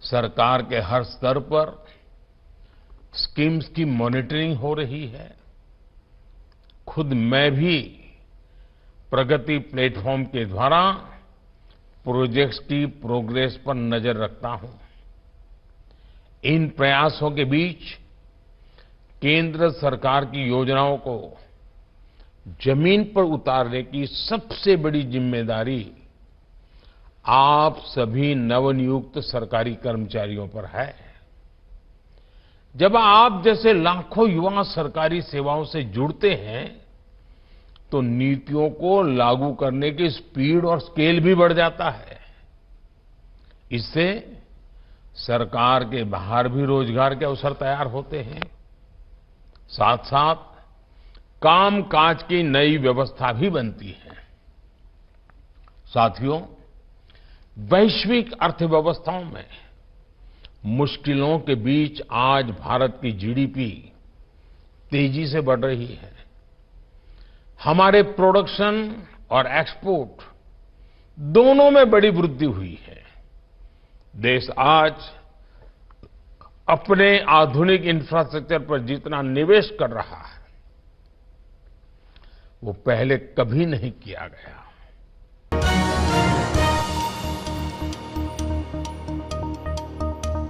सरकार के हर स्तर पर स्कीम्स की मॉनिटरिंग हो रही है। खुद मैं भी प्रगति प्लेटफॉर्म के द्वारा प्रोजेक्ट्स की प्रोग्रेस पर नजर रखता हूं। इन प्रयासों के बीच केंद्र सरकार की योजनाओं को जमीन पर उतारने की सबसे बड़ी जिम्मेदारी आप सभी नवनियुक्त सरकारी कर्मचारियों पर है। जब आप जैसे लाखों युवा सरकारी सेवाओं से जुड़ते हैं तो नीतियों को लागू करने की स्पीड और स्केल भी बढ़ जाता है। इससे सरकार के बाहर भी रोजगार के अवसर तैयार होते हैं। साथ साथ कामकाज की नई व्यवस्था भी बनती है। साथियों, वैश्विक अर्थव्यवस्थाओं में मुश्किलों के बीच आज भारत की जीडीपी तेजी से बढ़ रही है। हमारे प्रोडक्शन और एक्सपोर्ट दोनों में बड़ी वृद्धि हुई है। देश आज अपने आधुनिक इंफ्रास्ट्रक्चर पर जितना निवेश कर रहा है वो पहले कभी नहीं किया गया।